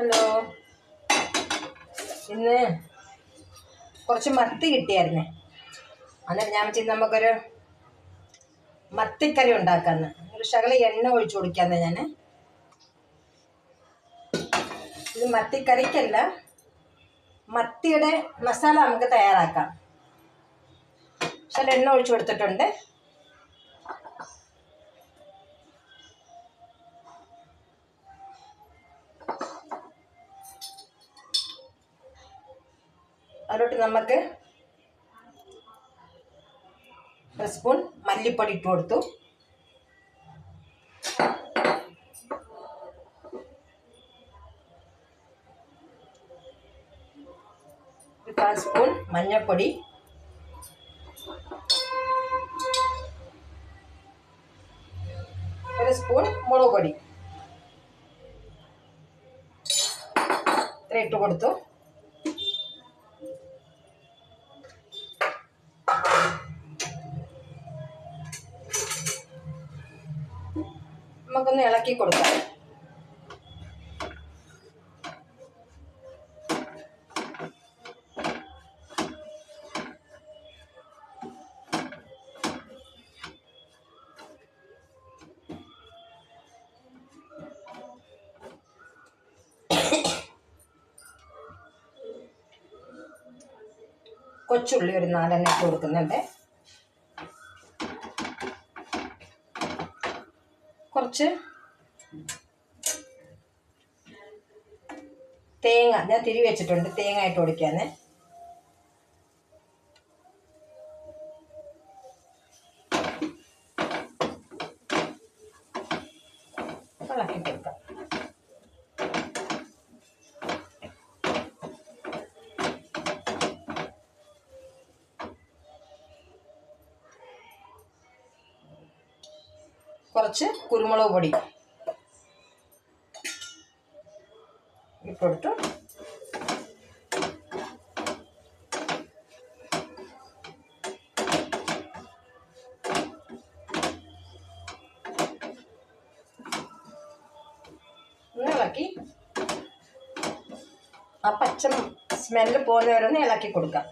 Hello. ഇന്ന് കുറച്ച് മത്തി കിട്ടിയായിരുന്നേ. അന്നേരം ഞാൻ വെച്ചാൽ നമുക്കൊരു മത്തിക്കറി ഉണ്ടാക്കാമെന്ന്. ഒരു ശകലം എണ്ണ ഒഴിച്ചു കൊടുക്കാമെന്ന്. ഞാൻ ഇത് മത്തിക്കറിക്കല്ല, മത്തിയുടെ മസാല നമുക്ക് തയ്യാറാക്കാം. ശകലം എണ്ണ ഒഴിച്ചു കൊടുത്തിട്ടുണ്ട്. അതിലോട്ട് നമുക്ക് 1 സ്പൂൺ മല്ലിപ്പൊടി ഇട്ട് കൊടുത്തു. 1/4 സ്പൂൺ മഞ്ഞൾപ്പൊടി, 1 സ്പൂൺ മുളക് പൊടി ഇത്ര ഇട്ട് കൊടുത്തു. നമുക്കൊന്ന് ഇളക്കി കൊടുക്കാം. കൊച്ചുള്ളി ഒരു 4 ഇട്ട് കൊടുക്കുന്നുണ്ട്. കുറച്ച് തേങ്ങ ഞാൻ തിരിവി വെച്ചിട്ടുണ്ട്. തേങ്ങ ഇട്ട് കൊടുക്കാന്ന്. ഇളക്കി കൊടുക്കാം. കുറച്ച് കുരുമുളക് പൊടി ഇട്ടുകൊടുത്തു. ഇളക്കി ആ പച്ച സ്മെല്ല് പോകുന്നവരൊന്ന് ഇളക്കി കൊടുക്കാം.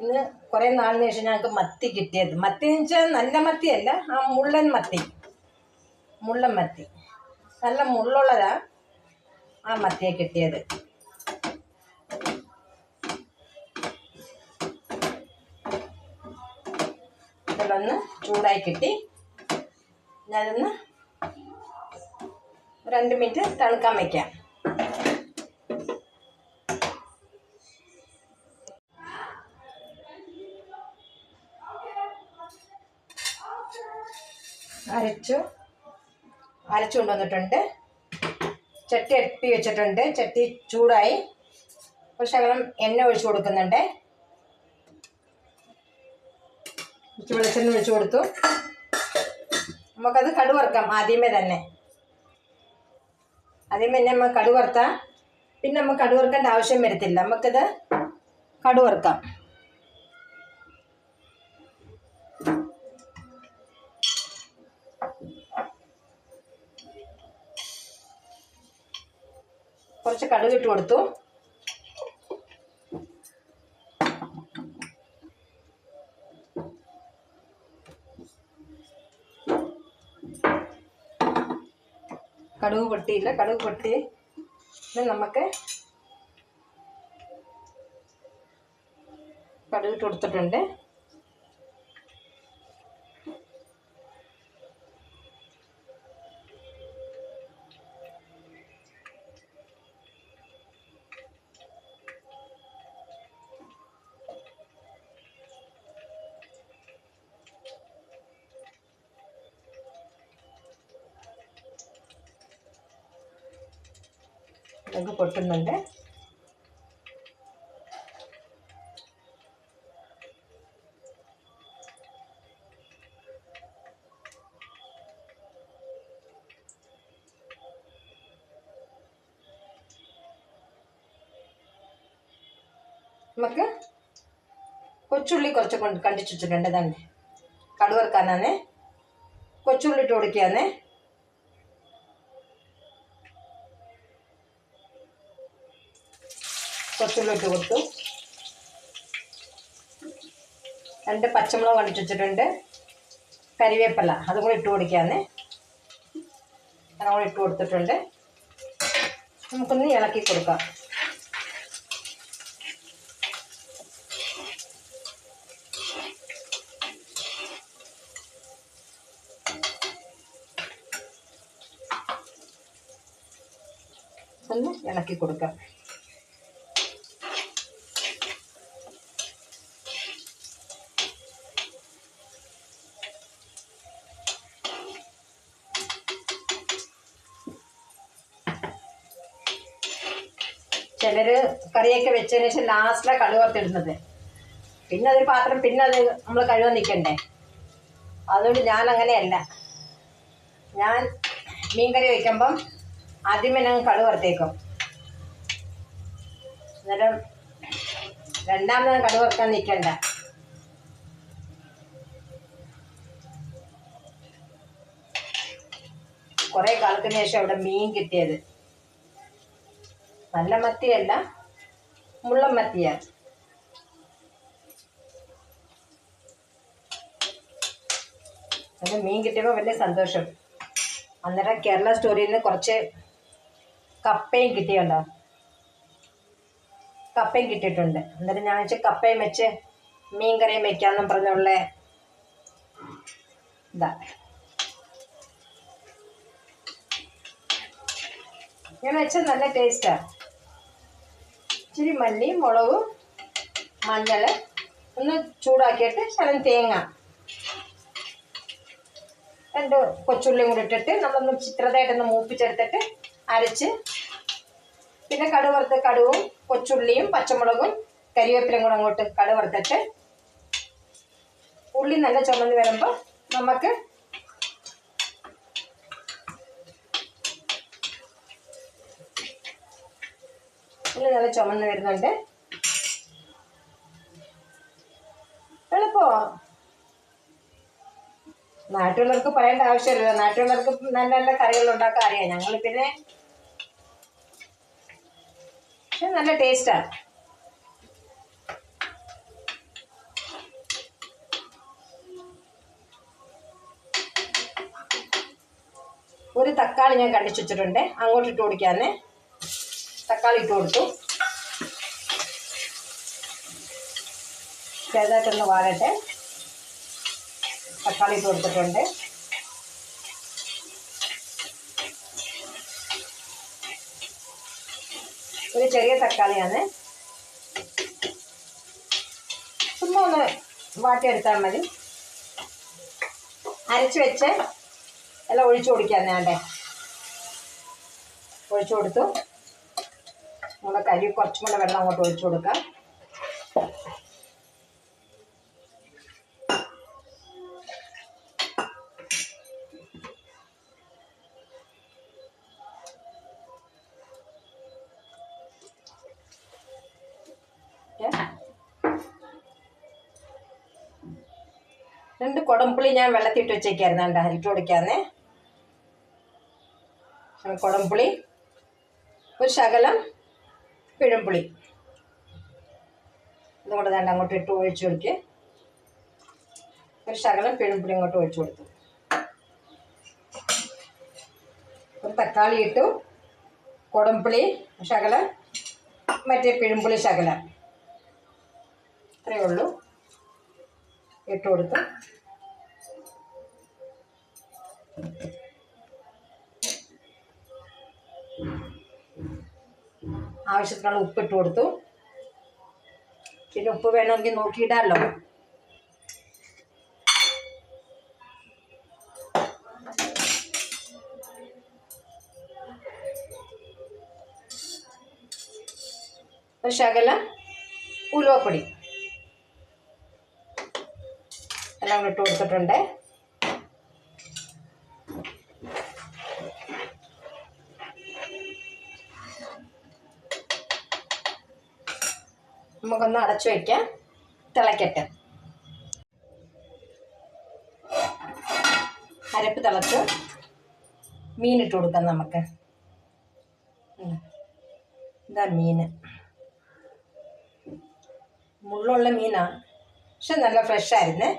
ഇന്ന് കുറേ നാളിന് ശേഷം ഞങ്ങൾക്ക് മത്തി കിട്ടിയത്. മത്തി എന്ന് വെച്ചാൽ നല്ല മത്തിയല്ല, ആ മുള്ളൻ മത്തി. നല്ല മുള്ളുള്ളതാ ആ മത്തിയെ കിട്ടിയത്. ഇതിലൊന്ന് ചൂടായി കിട്ടി. ഞാനൊന്ന് 2 മിനിറ്റ് തണുക്കാൻ വയ്ക്കാം. അരച്ചു കൊണ്ടുവന്നിട്ടുണ്ട്. ചട്ടി അടുപ്പി വെച്ചിട്ടുണ്ട്. ചട്ടി ചൂടായി. ഒരു ശകലം എണ്ണ ഒഴിച്ചു കൊടുക്കുന്നുണ്ട്. വെളിച്ചെണ്ണ ഒഴിച്ചു കൊടുത്തു. നമുക്കത് കടുക് വറുക്കാം. ആദ്യമേ തന്നെ നമുക്ക് കടുക് വറുത്താൽ പിന്നെ നമുക്ക് കടുക് വറുക്കേണ്ട ആവശ്യം വരത്തില്ല. നമുക്കിത് കടുക് വറുക്കാം. കുറച്ച് കടുക് ഇട്ട് കൊടുത്തു. കടുക് പൊട്ടിയില്ല. കടുക് പൊട്ടി നമുക്ക് കടുക് ഇട്ട് കൊടുത്തിട്ടുണ്ട്. കടുക് പൊട്ടുന്നുണ്ട്. നമുക്ക് കൊച്ചുള്ളി കുറച്ച് കണ്ടിച്ച് വെച്ചിട്ടുണ്ട്. തന്നെ കടുക് വറുക്കാനാണ്. കൊച്ചുള്ളി ഇട്ട് കൊടുക്കുകയാണ്. കൊച്ചുള്ളി ഇട്ട് കൊടുത്തു. 2 പച്ചമുളക് കണ്ടിച്ച് വെച്ചിട്ടുണ്ട്. കരിവേപ്പില അതും കൂടി ഇട്ട് കൊടുക്കുകയാണ്. അതും കൂടി ഇട്ട് കൊടുത്തിട്ടുണ്ട്. നമുക്കൊന്ന് ഇളക്കി കൊടുക്കാം. ഒന്ന് ഇളക്കി കൊടുക്കാം. ചിലർ കറിയൊക്കെ വെച്ചതിന് ശേഷം ലാസ്റ്റിലാണ് കടുക് വറുത്തിടുന്നത്. പിന്നെ അതൊരു പാത്രം പിന്നെ അത് നമ്മൾ കഴുകാൻ നിൽക്കണ്ടേ. അതുകൊണ്ട് ഞാൻ അങ്ങനെയല്ല. ഞാൻ മീൻ കറി വയ്ക്കുമ്പം ആദ്യമേ ഞാൻ കടുക് വറുത്തേക്കും. അന്നേരം രണ്ടാമത് കടുക് വറുക്കാൻ നിൽക്കണ്ട. കുറേ കാലത്തിന് ശേഷം അവിടെ മീൻ കിട്ടിയത്. നല്ല മത്തിയല്ല, മുള്ളൻ മത്തിയാണ്. അത് മീൻ കിട്ടിയപ്പോൾ വലിയ സന്തോഷം. അന്നേരം കേരള സ്റ്റോറിയിൽ നിന്ന് കുറച്ച് കപ്പയും കിട്ടിയുണ്ടോ. കപ്പയും കിട്ടിയിട്ടുണ്ട്. അന്നേരം ഞാൻ വെച്ച് കപ്പയും വെച്ച് മീൻ കറിയും വെക്കാമെന്നും പറഞ്ഞുള്ള ഇതാ. ഇങ്ങനെ വെച്ചാൽ നല്ല ടേസ്റ്റാണ്. ഇച്ചിരി മല്ലി, മുളകും, മഞ്ഞൾ ഒന്ന് ചൂടാക്കിയിട്ട് ശകലം തേങ്ങ, 2 കൊച്ചുള്ളിയും കൂടി ഇട്ടിട്ട് നമ്മളൊന്ന് ചിത്രതായിട്ടൊന്ന് മൂപ്പിച്ചെടുത്തിട്ട് അരച്ച്, പിന്നെ കടുക് വറുത്ത് കടുവും കൊച്ചുള്ളിയും പച്ചമുളകും കരിവേപ്പിലയും കൂടെ അങ്ങോട്ട് കടുക് വറുത്തിട്ട് ഉള്ളി നല്ല ചുമന്ന് വരുമ്പോൾ നമുക്ക് ഉള്ളി നല്ല ചുമന്ന് വരുന്നുണ്ട്. എളുപ്പമോ? നാട്ടിലുള്ളവർക്ക് പറയേണ്ട ആവശ്യമില്ലല്ലോ. നാട്ടിലുള്ളവർക്ക് നല്ല നല്ല കറികൾ ഉണ്ടാക്കാൻ അറിയാം. ഞങ്ങൾ പിന്നെ പക്ഷെ നല്ല ടേസ്റ്റാണ്. ഒരു തക്കാളി ഞാൻ കണ്ടിച്ച് വെച്ചിട്ടുണ്ട്. അങ്ങോട്ട് ഇട്ട് കൊടുക്കാന്ന്. തക്കാളി ഇട്ട് കൊടുത്തു. ചെറുതായിട്ടൊന്ന് വാഴട്ടെ. തക്കാളി ഇട്ട് കൊടുത്തിട്ടുണ്ട്. ഒരു ചെറിയ തക്കാളിയാണ്. ചുമ്മാ ഒന്ന് വാട്ടിയെടുത്താൽ മതി. അരച്ച് വെച്ച് എല്ലാം ഒഴിച്ചു കൊടുക്കാൻ വേണ്ടേ. ഒഴിച്ചു കൊടുത്തു. നമ്മുടെ കരി കുറച്ചും കൂടെ വെള്ളം അങ്ങോട്ട് ഒഴിച്ചു കൊടുക്കാം. രണ്ട് കുടംപുളി ഞാൻ വെള്ളത്തിട്ട് വെച്ചേക്കായിരുന്നു. കണ്ട ഇട്ട് കൊടുക്കാന്നേ. കുടംപുളി, ഒരു ശകലം പിഴമ്പുളി ഇതുകൊണ്ട് വേണ്ട അങ്ങോട്ട് ഇട്ട് ഒഴിച്ചു കൊടുക്കുക. ഒരു ശകലം പിഴമ്പുളി അങ്ങോട്ട് ഒഴിച്ചു കൊടുത്തു. ഒരു തക്കാളി ഇട്ടു, കുടംപുളി ശകലം, മറ്റേ പിഴമ്പുളി ശകലം, അത്രയേ ഉള്ളൂ. ഇട്ട് കൊടുത്തു. ആവശ്യത്തിനുള്ള ഉപ്പിട്ട് കൊടുത്തു. പിന്നെ ഉപ്പ് വേണമെങ്കിൽ നോക്കിയിടാമല്ലോ. ഒരു ശകലം ഉലുവപ്പൊടി എല്ലാം കൂടെ ഇട്ട് കൊടുത്തിട്ടുണ്ട്. നമുക്കൊന്ന് അടച്ചു വയ്ക്കാം, തിളയ്ക്കട്ടെ. അരപ്പ് തിളച്ച് മീനിട്ട് കൊടുക്കാം നമുക്ക്. ഇതാ മീൻ, മുള്ളുള്ള മീനാണ്, പക്ഷെ നല്ല ഫ്രഷായിരുന്നേ.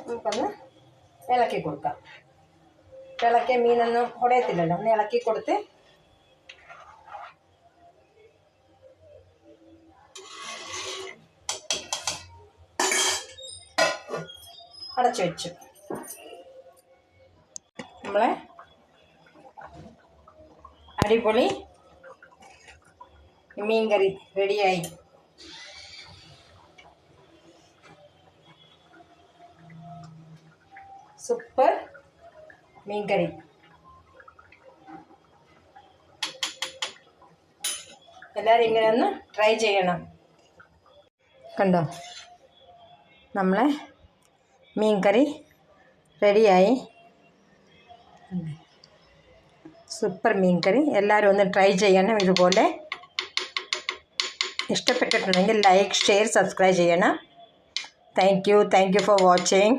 നമുക്കൊന്ന് ഇളക്കി കൊടുക്കാം. ഇളക്കിയ മീനൊന്നും ഉടയത്തില്ലല്ലോ, ഒന്ന് ഇളക്കി കൊടുത്ത് അടച്ചു വെച്ചു. നമ്മളെ അടിപൊളി മീൻ കറി റെഡിയായി. സൂപ്പർ മീൻ കറി. എല്ലാവരും ഇങ്ങനെ ഒന്ന് ട്രൈ ചെയ്യണം. കണ്ടോ, നമ്മളെ മീൻ കറി റെഡിയായി. സൂപ്പർ മീൻ കറി. എല്ലാവരും ഒന്ന് ട്രൈ ചെയ്യണം ഇതുപോലെ. ഇഷ്ടപ്പെട്ടിട്ടുണ്ടെങ്കിൽ ലൈക്ക്, ഷെയർ, സബ്സ്ക്രൈബ് ചെയ്യണം. Thank you for watching.